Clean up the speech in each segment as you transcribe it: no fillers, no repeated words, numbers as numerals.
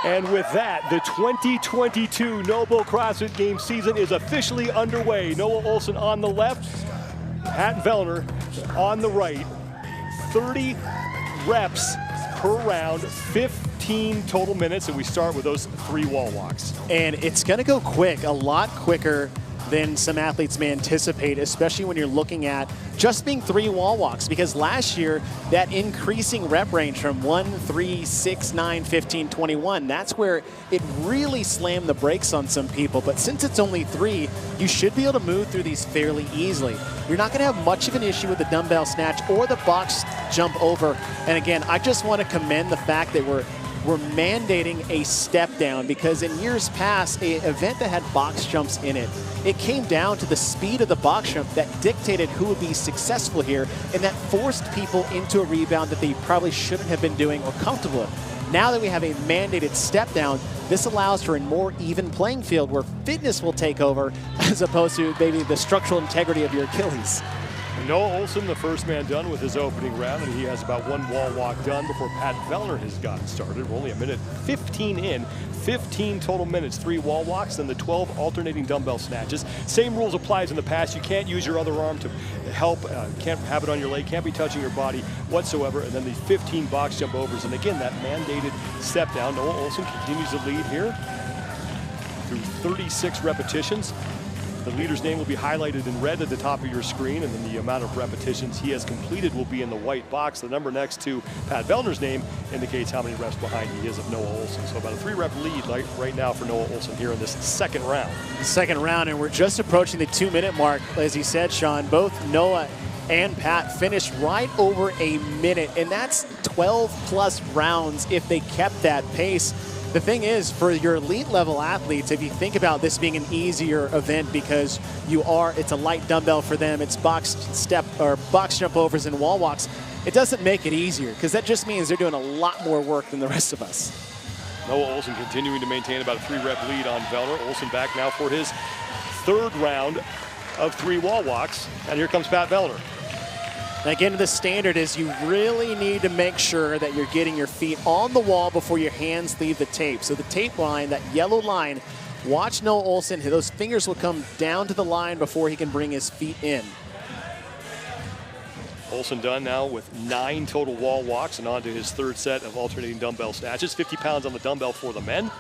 And with that, the 2022 Noble CrossFit Games season is officially underway. Noah Ohlsen on the left, Pat Vellner on the right. 30 reps per round, 15 total minutes, and we start with those 3 wall walks. And it's going to go quick, a lot quicker than some athletes may anticipate, especially when you're looking at just being 3 wall walks, because last year that increasing rep range from 1, 3, 6, 9, 15, 21, that's where it really slammed the brakes on some people. But since it's only 3, you should be able to move through these fairly easily. You're not going to have much of an issue with the dumbbell snatch or the box jump over. And again, I just want to commend the fact that we're mandating a step down, because in years past, an event that had box jumps in it, it came down to the speed of the box jump that dictated who would be successful here, and that forced people into a rebound that they probably shouldn't have been doing or comfortable with. Now that we have a mandated step down, this allows for a more even playing field where fitness will take over as opposed to maybe the structural integrity of your Achilles. Noah Ohlsen, the first man done with his opening round, and he has about 1 wall walk done before Pat Vellner has gotten started. We're only a minute 15 in, 15 total minutes, 3 wall walks, then the 12 alternating dumbbell snatches. Same rules apply as in the past. You can't use your other arm to help, can't have it on your leg, can't be touching your body whatsoever, and then the 15 box jump overs. And again, that mandated step down. Noah Ohlsen continues to lead here through 36 repetitions. The leader's name will be highlighted in red at the top of your screen, and then the amount of repetitions he has completed will be in the white box. The number next to Pat Vellner's name indicates how many reps behind he is of Noah Ohlsen. So about a 3-rep lead right now for Noah Ohlsen here in this second round. Second round, and we're just approaching the 2-minute mark. As you said, Sean, both Noah and Pat finished right over a minute, and that's 12+ rounds if they kept that pace. The thing is, for your elite level athletes, if you think about this being an easier event because it's a light dumbbell for them, it's box step or box jump overs and wall walks, it doesn't make it easier, because that just means they're doing a lot more work than the rest of us. Noah Ohlsen continuing to maintain about a 3-rep lead on Vellner. Ohlsen back now for his 3rd round of 3 wall walks, and here comes Pat Vellner. Now again, the standard is you really need to make sure that you're getting your feet on the wall before your hands leave the tape. So the tape line, that yellow line, watch Noah Ohlsen, those fingers will come down to the line before he can bring his feet in. Ohlsen done now with 9 total wall walks and on to his 3rd set of alternating dumbbell snatches. 50 pounds on the dumbbell for the men.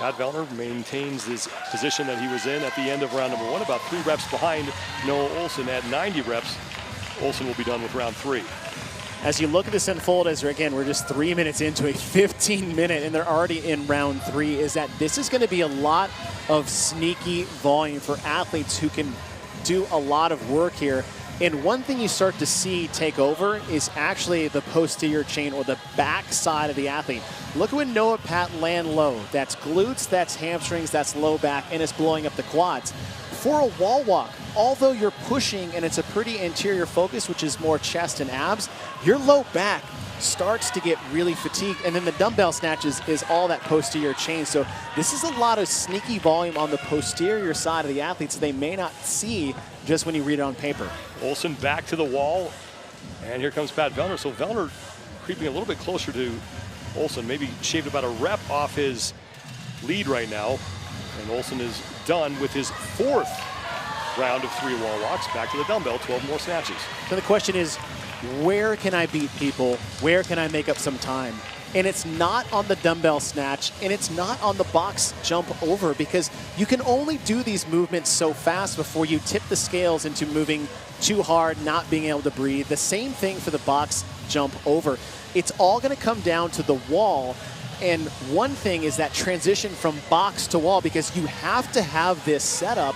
Pat Vellner maintains his position that he was in at the end of round number 1, about 3 reps behind Noah Ohlsen at 90 reps. Ohlsen will be done with round 3. As you look at this unfold, again, we're just 3 minutes into a 15-minute, and they're already in round 3, is that this is going to be a lot of sneaky volume for athletes who can do a lot of work here. And one thing you start to see take over is actually the posterior chain, or the back side of the athlete. Look at when Noah Pat land low. That's glutes, that's hamstrings, that's low back, and it's blowing up the quads. For a wall walk, although you're pushing and it's a pretty anterior focus, which is more chest and abs, your low back starts to get really fatigued, and then the dumbbell snatches is all that posterior chain. So this is a lot of sneaky volume on the posterior side of the athletes they may not see just when you read it on paper. Ohlsen back to the wall, and here comes Pat Vellner. So Vellner creeping a little bit closer to Ohlsen, maybe shaved about a rep off his lead right now. And Ohlsen is done with his 4th round of 3 wall walks. Back to the dumbbell, 12 more snatches. So the question is, where can I beat people? Where can I make up some time? And it's not on the dumbbell snatch, and it's not on the box jump over, because you can only do these movements so fast before you tip the scales into moving too hard, not being able to breathe. The same thing for the box jump over. It's all going to come down to the wall. And one thing is that transition from box to wall, because you have to have this setup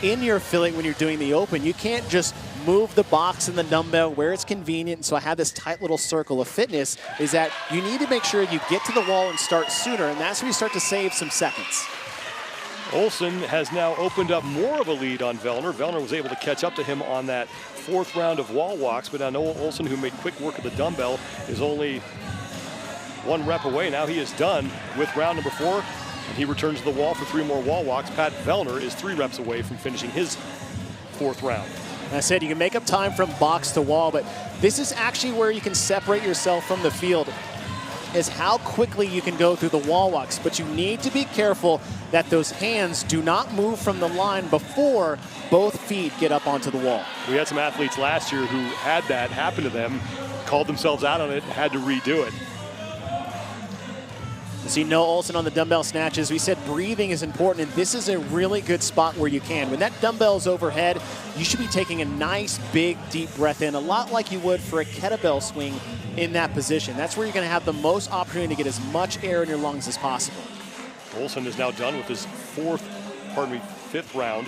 in your filling when you're doing the open. You can't just move the box and the dumbbell where it's convenient. So I have this tight little circle of fitness, is that you need to make sure you get to the wall and start sooner, and that's when you start to save some seconds. Ohlsen has now opened up more of a lead on Vellner. Vellner was able to catch up to him on that 4th round of wall walks, but now Noah Ohlsen, who made quick work of the dumbbell, is only 1 rep away. Now he is done with round number 4, and he returns to the wall for 3 more wall walks. Pat Vellner is 3 reps away from finishing his 4th round. I said you can make up time from box to wall, but this is actually where you can separate yourself from the field. is how quickly you can go through the wall walks, but you need to be careful that those hands do not move from the line before both feet get up onto the wall. We had some athletes last year who had that happen to them, called themselves out on it, had to redo it. You see Noah Ohlsen on the dumbbell snatches. We said breathing is important, and this is a really good spot where you can. When that dumbbell is overhead, you should be taking a nice, big, deep breath in, a lot like you would for a kettlebell swing in that position. That's where you're going to have the most opportunity to get as much air in your lungs as possible. Ohlsen is now done with his fifth round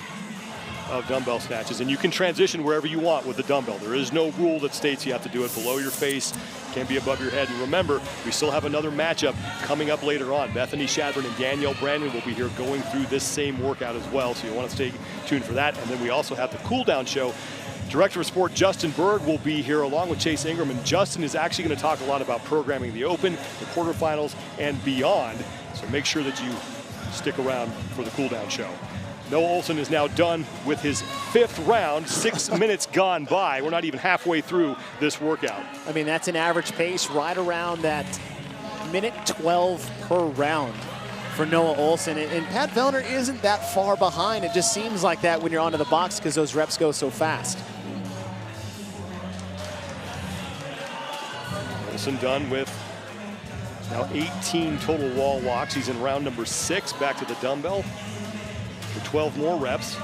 of dumbbell snatches, and you can transition wherever you want with the dumbbell. There is no rule that states you have to do it below your face, can't be above your head. And remember, we still have another matchup coming up later on. Bethany Shadburn and Danielle Brandon will be here going through this same workout as well, so you want to stay tuned for that. And then we also have the cool down show. Director of Sport Justin Berg will be here along with Chase Ingram, and Justin is actually going to talk a lot about programming the Open, the quarterfinals, and beyond. So make sure that you stick around for the cool down show. Noah Ohlsen is now done with his 5th round. 6 minutes gone by. We're not even halfway through this workout. I mean, that's an average pace right around that minute 12 per round for Noah Ohlsen. And Pat Vellner isn't that far behind. It just seems like that when you're onto the box because those reps go so fast. Ohlsen done with now 18 total wall walks. He's in round number 6, back to the dumbbell for 12 more reps.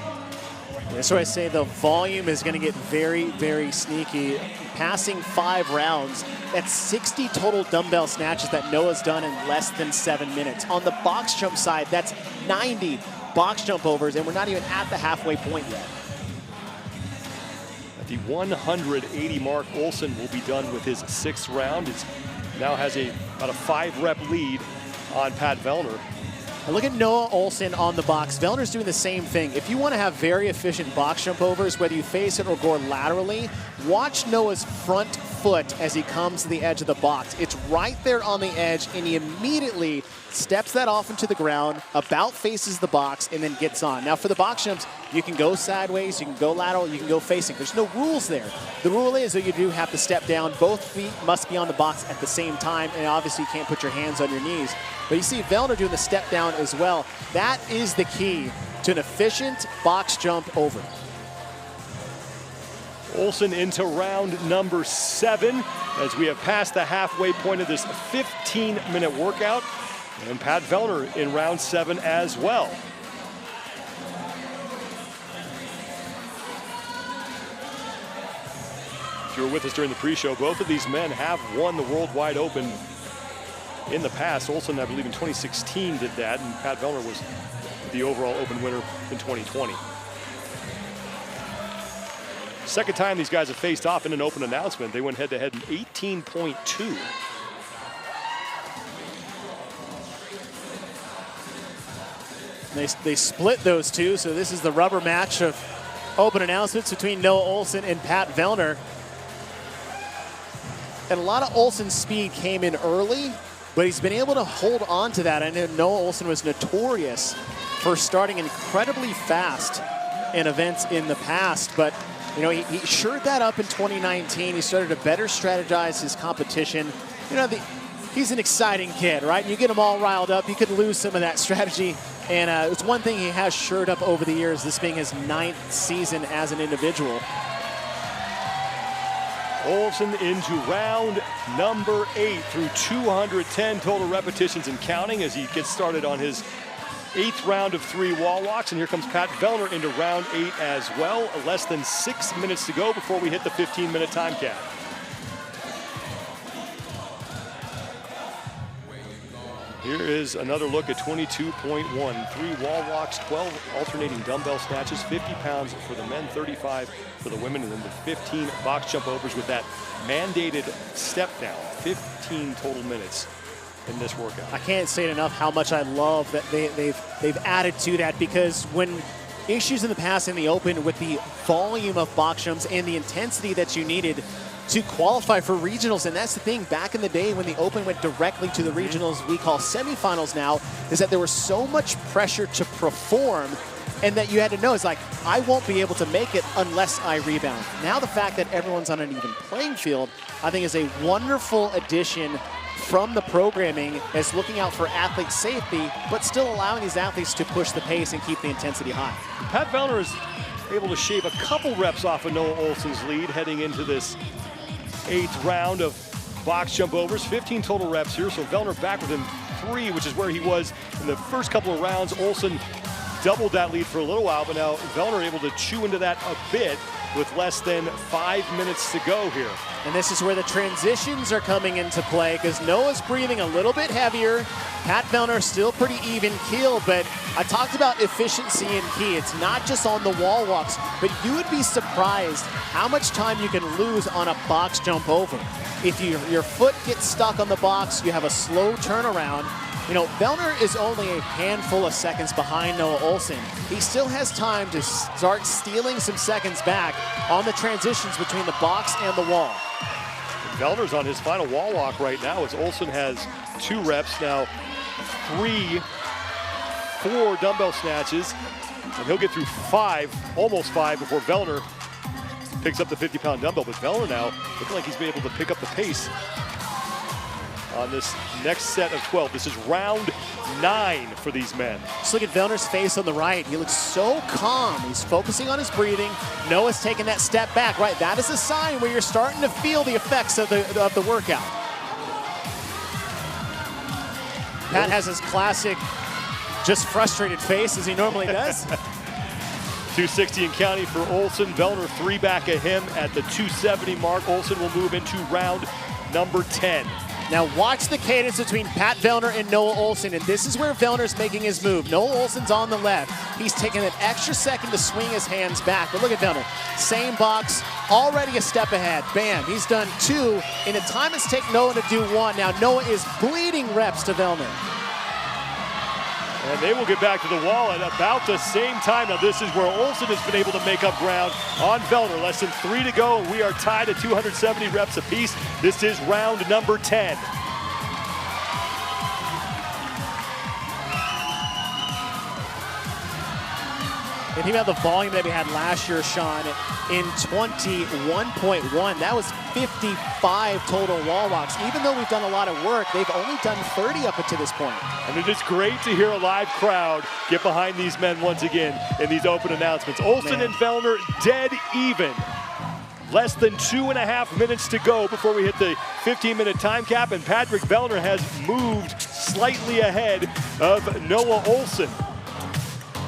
That's why I say the volume is going to get very, very sneaky. Passing 5 rounds, that's 60 total dumbbell snatches that Noah's done in less than 7 minutes. On the box jump side, that's 90 box jump overs, and we're not even at the halfway point yet. At the 180 mark, Ohlsen will be done with his 6th round. It now has about a 5-rep lead on Pat Vellner. And look at Noah Ohlsen on the box. Vellner's doing the same thing. If you want to have very efficient box jump overs, whether you face it or go laterally, watch Noah's front foot as he comes to the edge of the box. It's right there on the edge, and he immediately steps that off into the ground, about faces the box, and then gets on. Now for the box jumps, you can go sideways, you can go lateral, you can go facing. There's no rules there. The rule is that you do have to step down. Both feet must be on the box at the same time, and obviously you can't put your hands on your knees. But you see Vellner doing the step down as well. That is the key to an efficient box jump over. Ohlsen into round number 7 as we have passed the halfway point of this 15-minute workout. And Pat Vellner in round 7 as well. If you were with us during the pre-show, both of these men have won the Worldwide Open in the past. Ohlsen, I believe, in 2016 did that, and Pat Vellner was the overall Open winner in 2020. Second time these guys have faced off in an Open announcement. They went head-to-head in 18.2. They split those two, so this is the rubber match of Open announcements between Noah Ohlsen and Pat Vellner. And a lot of Ohlsen's speed came in early, but he's been able to hold on to that. I know Noah Ohlsen was notorious for starting incredibly fast in events in the past, but you know, he shored that up in 2019. He started to better strategize his competition. You know, he's an exciting kid, right? You get him all riled up, you could lose some of that strategy. And it's one thing he has shored up over the years, this being his 9th season as an individual. Ohlsen into round number 8 through 210 total repetitions and counting as he gets started on his 8th round of 3 wall walks. And here comes Pat Vellner into round 8 as well. Less than 6 minutes to go before we hit the 15-minute time cap. Here is another look at 22.1. 3 wall walks, 12 alternating dumbbell snatches, 50 pounds for the men, 35 for the women, and then the 15 box jump overs with that mandated step down. 15 total minutes in this workout. I can't say it enough how much I love that they've added to that, because when issues in the past in the Open with the volume of box jumps and the intensity that you needed to qualify for regionals, and that's the thing, back in the day when the Open went directly to the regionals we call semifinals now, is that there was so much pressure to perform, and that you had to know, it's like, I won't be able to make it unless I rebound. Now the fact that everyone's on an even playing field, I think is a wonderful addition from the programming as looking out for athlete safety, but still allowing these athletes to push the pace and keep the intensity high. Pat Vellner is able to shave a couple reps off of Noah Ohlsen's lead heading into this 8th round of box jump overs. 15 total reps here, so Vellner back within 3, which is where he was in the first couple of rounds. Ohlsen doubled that lead for a little while, but now Vellner able to chew into that a bit with less than 5 minutes to go here. And this is where the transitions are coming into play because Noah's breathing a little bit heavier. Pat Vellner still pretty even keel, but I talked about efficiency and key. It's not just on the wall walks, but you would be surprised how much time you can lose on a box jump over. If your foot gets stuck on the box, you have a slow turnaround. You know, Vellner is only a handful of seconds behind Noah Ohlsen. He still has time to start stealing some seconds back on the transitions between the box and the wall. Vellner's on his final wall walk right now as Ohlsen has 2 reps now, 4 dumbbell snatches, and he'll get through 5, almost 5 before Vellner picks up the 50-pound dumbbell. But Vellner now looking like he's been able to pick up the pace on this next set of 12. This is round 9 for these men. Just look at Vellner's face on the right. He looks so calm. He's focusing on his breathing. Noah's taking that step back, right? That is a sign where you're starting to feel the effects of the workout. Pat has his classic, just frustrated face as he normally does. 260 and counting for Ohlsen. Vellner 3 back at him at the 270 mark. Ohlsen will move into round number 10. Now watch the cadence between Pat Vellner and Noah Ohlsen, and this is where Vellner's making his move. Noah Ohlsen's on the left. He's taking an extra second to swing his hands back, but look at Vellner. Same box, already a step ahead. Bam, he's done 2 in the time it's taken Noah to do 1. Now Noah is bleeding reps to Vellner. And they will get back to the wall at about the same time. Now this is where Ohlsen has been able to make up ground on Vellner. Less than 3 to go, and we are tied at 270 reps apiece. This is round number 10. And think about the volume that we had last year, Sean, in 21.1. That was 55 total wall walks. Even though we've done a lot of work, they've only done 30 up until this point. And it is great to hear a live crowd get behind these men once again in these open announcements. Ohlsen and Vellner dead even. Less than 2.5 minutes to go before we hit the 15-minute time cap, and Patrick Vellner has moved slightly ahead of Noah Ohlsen.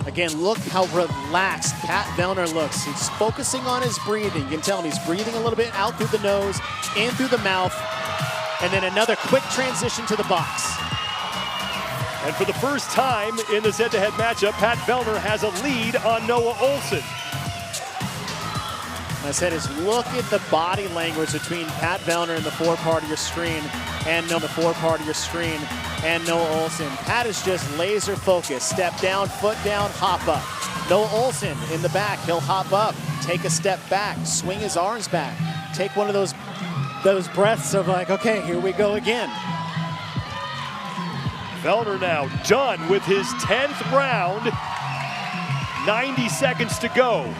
Again, look how relaxed Pat Vellner looks. He's focusing on his breathing. You can tell him he's breathing a little bit out through the nose, in through the mouth, and then another quick transition to the box. And for the first time in this head-to-head matchup, Pat Vellner has a lead on Noah Ohlsen. I said is look at the body language between Pat Vellner in the forepart of your screen and Noah Ohlsen. Pat is just laser focused. Step down, foot down, hop up. Noah Ohlsen in the back, he'll hop up, take a step back, swing his arms back, take one of those breaths of like, okay, here we go again. Vellner now done with his 10th round. 90 seconds to go.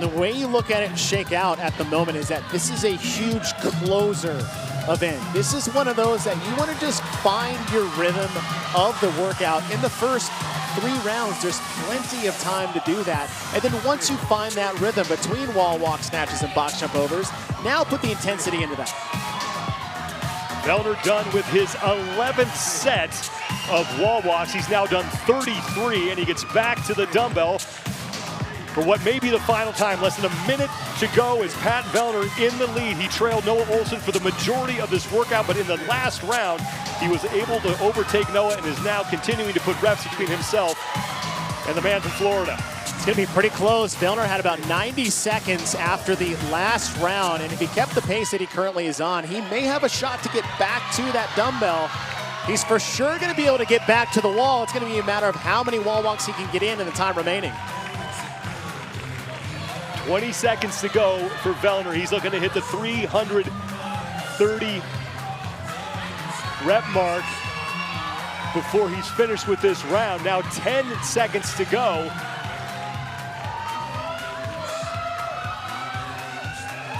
The way you look at it and shake out at the moment is that this is a huge closer event. This is one of those that you want to just find your rhythm of the workout. In the first 3 rounds, there's plenty of time to do that. And then once you find that rhythm between wall walk snatches and box jump overs, now put the intensity into that. Vellner done with his 11th set of wall walks. He's now done 33, and he gets back to the dumbbell for what may be the final time. Less than a minute to go as Pat Vellner in the lead. He trailed Noah Ohlsen for the majority of this workout, but in the last round, he was able to overtake Noah and is now continuing to put reps between himself and the man from Florida. It's going to be pretty close. Vellner had about 90 seconds after the last round, and if he kept the pace that he currently is on, he may have a shot to get back to that dumbbell. He's for sure going to be able to get back to the wall. It's going to be a matter of how many wall walks he can get in the time remaining. 20 seconds to go for Vellner. He's looking to hit the 330 rep mark before he's finished with this round. Now 10 seconds to go.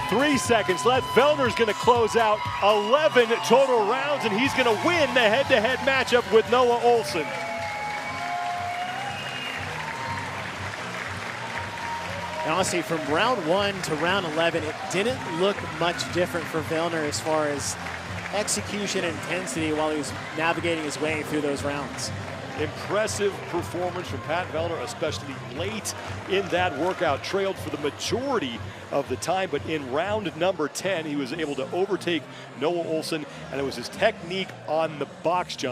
3 seconds left. Vellner's going to close out 11 total rounds, and he's going to win the head-to-head matchup with Noah Ohlsen. And honestly, from round 1 to round 11, it didn't look much different for Vellner as far as execution and intensity while he was navigating his way through those rounds. Impressive performance from Pat Vellner, especially late in that workout. Trailed for the majority of the time, but in round number 10, he was able to overtake Noah Ohlsen, and it was his technique on the box jump